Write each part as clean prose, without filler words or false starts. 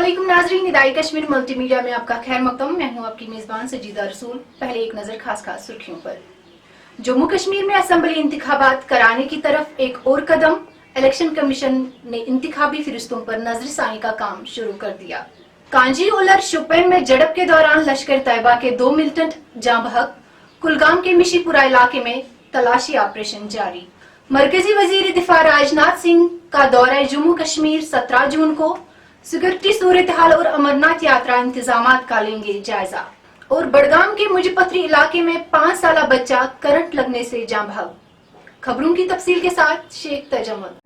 अस्सलामुअलैकुम नाज़रीन, निदाई कश्मीर मल्टी मीडिया में आपका खैर मकदम। मैं हूं आपकी मेज़बान सजीदा रसूल। पहले एक नज़र खास सुर्खियों पर। जम्मू कश्मीर में असम्बली इंतखाबात कराने की तरफ एक और कदम। इलेक्शन कमीशन ने इंतखाबी फरिश्तों पर नजरसानी का काम शुरू कर दिया। कांजी ओलर शोपियान में झड़प के दौरान लश्कर तैयबा के 2 मिलिटेंट जाँ बहक। कुलगाम के मिशीपुरा इलाके में तलाशी ऑपरेशन जारी। मरकजी वजीर दिफा राजनाथ सिंह का दौरा जम्मू कश्मीर 17 जून को। सिक्योरिटी सूरत हाल और अमरनाथ यात्रा इंतजामात का लेंगे जायजा। और बड़गाम के मुजपथरी इलाके में 5 साला बच्चा करंट लगने से जाँ बहक। खबरों की तफसील के साथ Sheikh Tajammul.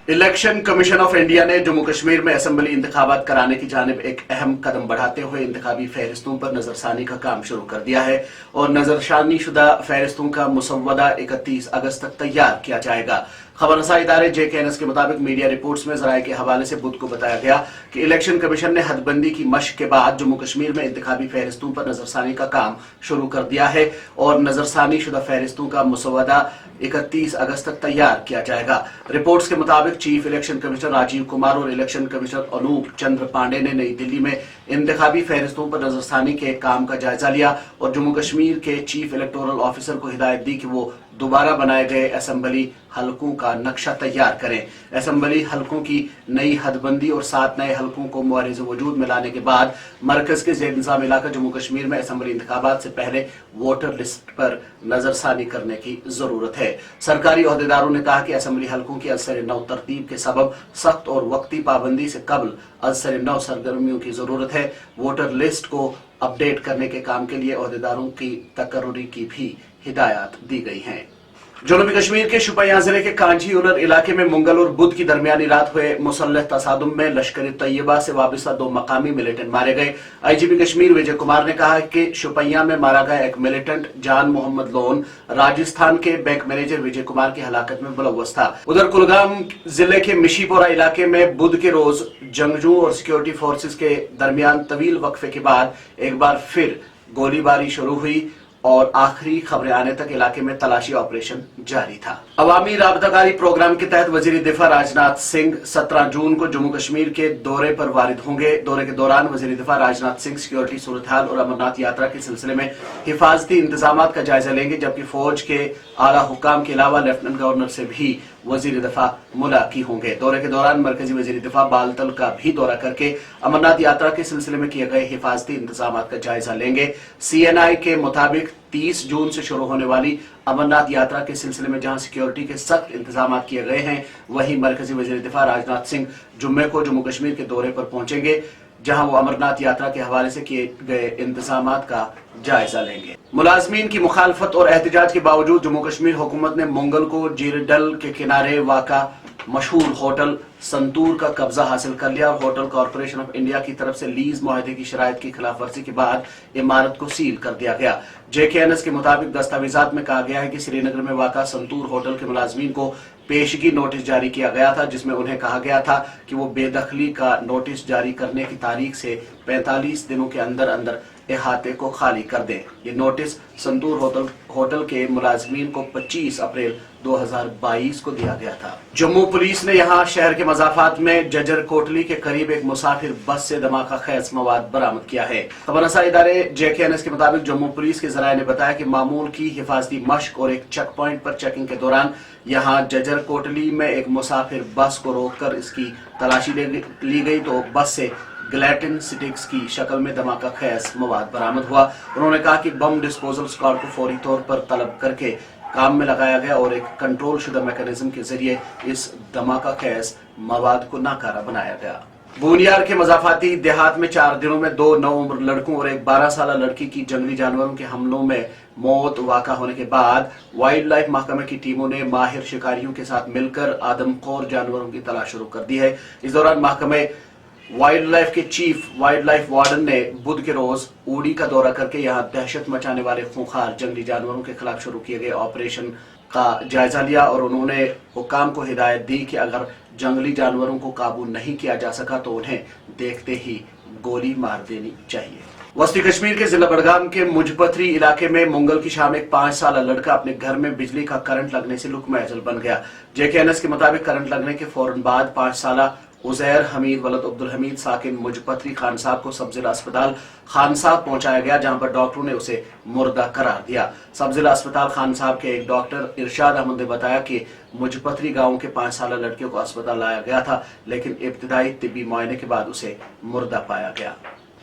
Election Commission of India ने जम्मू कश्मीर में असेंबली इंतखाबात कराने की जानिब एक अहम कदम बढ़ाते हुए इंतखाबी फहरिस्तों पर नजरसानी का काम शुरू कर दिया है और नजरसानी शुदा फहरिस्तों का मुसव्वदा 31 अगस्त तक तैयार किया जाएगा। खबरसां इदारे JKNS के मुताबिक मीडिया रिपोर्ट्स में जराये के हवाले से बुध को बताया गया कि इलेक्शन कमीशन ने हदबंदी की मशक के बाद जम्मू कश्मीर में इंतखाबी फहरिस्तों पर नजरसानी का काम शुरू कर दिया है और नजरसानी शुदा फहरिस्तों का मुसव्वदा 31 अगस्त तक तैयार किया जाएगा। रिपोर्ट्स के मुताबिक chief election commissioner Rajiv Kumar और इलेक्शन कमिश्नर अनूप चंद्र पांडे ने नई दिल्ली में इंतखाबी फहरिस्तों पर नजरसानी के काम का जायजा लिया और जम्मू कश्मीर के चीफ इलेक्टोरल ऑफिसर को हिदायत दी कि वो दोबारा बनाए गए असेंबली हलकों का नक्शा तैयार करें। असेंबली हलकों की नई हदबंदी और 7 नए हलकों को मुआरिज़ वजूद में लाने के बाद मरकज के ज़ेर निज़ाम इलाका जम्मू कश्मीर में असेंबली इंतखाबात से पहले वोटर लिस्ट पर नजरसानी करने की जरूरत है। सरकारी ओहदेदारों ने कहा कि असेंबली हलकों की असर नौ तरतीब के सबब सख्त और वक्ती पाबंदी से कबल असर नौ सरगर्मियों की जरूरत है। वोटर लिस्ट को अपडेट करने के काम के लिए ओहदेदारों की तकर्रुरी की भी हिदायत दी गई है। जनूबी कश्मीर के शोपियां जिले के कांजी ओलर इलाके में मंगल और बुध की दरमियानी रात हुए मुसल्लह तसादुम में लश्कर तैयबा से वाबस्ता 2 मकामी मिलिटेंट मारे गए। IGP कश्मीर विजय कुमार ने कहा कि शोपियां में मारा गया एक मिलिटेंट जान मोहम्मद लोन राजस्थान के बैंक मैनेजर विजय कुमार की हलाकत में मुलव्वस था। उधर कुलगाम जिले के मिशीपुरा इलाके में बुध के रोज जंगजू और सिक्योरिटी फोर्सेस के दरमियान तवील वक्फे के बाद एक बार फिर गोलीबारी शुरू हुई और आखिरी खबरें आने तक इलाके में तलाशी ऑपरेशन जारी था। अवामी राबताकारी प्रोग्राम के तहत वजीर दिफा राजनाथ सिंह 17 जून को जम्मू कश्मीर के दौरे पर वारिद होंगे। दौरे के दौरान वजीर दिफा राजनाथ सिंह सिक्योरिटी सूरत हाल और अमरनाथ यात्रा के सिलसिले में हिफाजती इंतजाम का जायजा लेंगे, जबकि फौज के आला हुकाम के अलावा लेफ्टिनेंट गवर्नर से भी वजीर दिफा मुलाकी होंगे। दौरे के दौरान मरकजी वजीर दिफा बालतल का भी दौरा करके अमरनाथ यात्रा के सिलसिले में किए गए हिफाजती इंतजाम का जायजा लेंगे। CNI के मुताबिक 30 जून से शुरू होने वाली अमरनाथ यात्रा के सिलसिले में जहां सिक्योरिटी के सख्त इंतजाम किए गए हैं, वहीं मरकजी वजीर दिफा राजनाथ सिंह जुम्मे को जम्मू कश्मीर के दौरे पर पहुंचेंगे, जहां वो अमरनाथ यात्रा के हवाले से किए गए इंतजाम का जायजा लेंगे। मुलाजमीन की मुखालफत और एहतजाज के बावजूद जम्मू कश्मीर हुकूमत ने मंगल को जीरडल के किनारे वाक़ा मशहूर होटल संतूर का कब्जा हासिल कर लिया और होटल कॉरपोरेशन ऑफ इंडिया की तरफ से लीज मुआहदे की शराइत की खिलाफ वर्जी के बाद इमारत को सील कर दिया गया। JKNS के मुताबिक दस्तावेजात में कहा गया है कि श्रीनगर में वाक़ा संतूर होटल के मुलाजमीन को पेशगी नोटिस जारी किया गया था, जिसमें उन्हें कहा गया था कि वो बेदखली का नोटिस जारी करने की तारीख से 45 दिनों के अंदर अंदर इहाते को खाली कर दें। ये नोटिस संतूर होटल के मुलाजमीन को 25 अप्रैल 2022 को दिया गया था। जम्मू पुलिस ने यहाँ शहर के मजाफात में जजर कोटली के करीब एक मुसाफिर बस से धमाका खेज मवाद बरामद किया है। खबरसां इदारे JKNS के मुताबिक जम्मू पुलिस के जराये ने बताया कि मामूल की हिफाजती मशक और एक चेक पॉइंट पर चेकिंग के दौरान यहाँ जजर कोटली में एक मुसाफिर बस को रोककर इसकी तलाशी ली गई तो बस से ग्लैटिन स्टिक्स की शक्ल में धमाका खेज मवाद बरामद हुआ। उन्होंने कहा कि बम डिस्पोजल स्क्वाड को फौरी तौर पर तलब करके काम में लगाया गया और एक कंट्रोल शुदा मैकेनिज्म के जरिए इस धमाका खेज मवाद को नाकारा बनाया गया। बूनियार के मजाफाती देहात में 4 दिनों में 2 नौउम्र लड़कों और एक 12 साला लड़की की जंगली जानवरों के हमलों में मौत वाक़ा होने के बाद वाइल्ड लाइफ महकमे की टीमों ने माहिर शिकारियों के साथ मिलकर आदमखोर जानवरों की तलाश शुरू कर दी है। इस दौरान महकमे वाइल्ड लाइफ के चीफ वाइल्ड लाइफ वार्डन ने बुध के रोज उड़ी का दौरा करके यहाँ दहशत मचाने वाले खूंखार जंगली जानवरों के खिलाफ शुरू किए गए ऑपरेशन का जायजा लिया और उन्होंने हुकाम को हिदायत दी कि अगर जंगली जानवरों को काबू नहीं किया जा सका तो उन्हें देखते ही गोली मार देनी चाहिए। वस्ती कश्मीर के जिला बड़गाम के मुजपथरी इलाके में मंगल की शाम एक 5 साल लड़का अपने घर में बिजली का करंट लगने से लुकमा अजल बन गया। JKNS के मुताबिक करंट लगने के फौरन बाद 5 साल उजैर हमीद वलद अब्दुल हमीद साकिन मुजपथरी खान साहब को सब जिला अस्पताल खान साहब पहुंचाया गया, जहां पर डॉक्टरों ने उसे मुर्दा करार दिया। सब जिला अस्पताल खान साहब के एक डॉक्टर इरशाद अहमद ने बताया कि मुजपथरी गांव के 5 साल लड़के को अस्पताल लाया गया था, लेकिन इब्तिदाई तिब्बी मुआयने के बाद उसे मुर्दा पाया गया।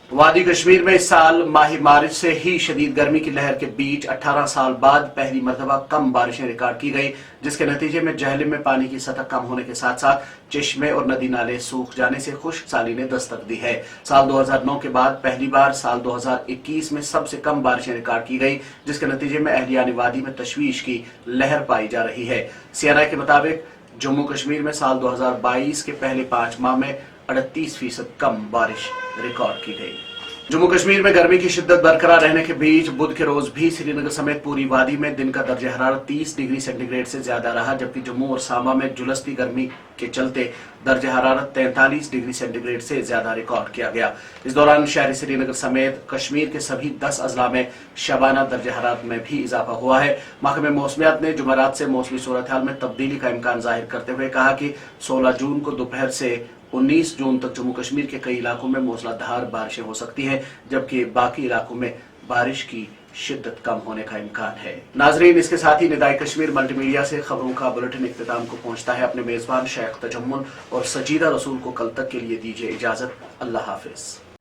वादी कश्मीर में इस साल माही मार्च से ही शदीद गर्मी की लहर के बीच 18 साल बाद पहली मरतबा कम बारिशें रिकॉर्ड की गई, जिसके नतीजे में जहलिम में पानी की सतह कम होने के साथ साथ चश्मे और नदी नाले सूख जाने से खुश्क साली ने दस्तक दी है। साल 2009 के बाद पहली बार साल 2021 में सबसे कम बारिशें रिकॉर्ड की गई, जिसके नतीजे में अहलियान वादी में तशवीश की लहर पाई जा रही है। CNI के मुताबिक जम्मू कश्मीर में साल 2022 के पहले 5 माह में 38% कम बारिश रिकॉर्ड की गई। जम्मू कश्मीर में गर्मी की शिद्दत बरकरार रहने के बीच बुध के रोज भी श्रीनगर समेत पूरी वादी में दिन का दर्जा हरारत 30 डिग्री सेंटीग्रेड से ज्यादा रहा, जबकि जम्मू और सांबा में जुलस्ती गर्मी के चलते दर्जा हरारत 43 डिग्री सेंटीग्रेड से ज्यादा रिकॉर्ड किया गया। इस दौरान शहरी श्रीनगर समेत कश्मीर के सभी 10 अजला में शबाना दर्जा हरारत में भी इजाफा हुआ है। महकमे मौसमियात ने जुमेरात से मौसमी सूरत हाल में तब्दीली का इम्कान जाहिर करते हुए कहा कि 16 जून को दोपहर से 19 जून तक जम्मू कश्मीर के कई इलाकों में मूसलाधार बारिशें हो सकती हैं, जबकि बाकी इलाकों में बारिश की शिद्दत कम होने का इम्कान है। नाजरीन, इसके साथ ही निदाई कश्मीर मल्टीमीडिया से खबरों का बुलेटिन इख्तिताम को पहुंचता है। अपने मेजबान शेख तजम्मुल और सजीदा रसूल को कल तक के लिए दीजिए इजाजत। अल्लाह हाफिज।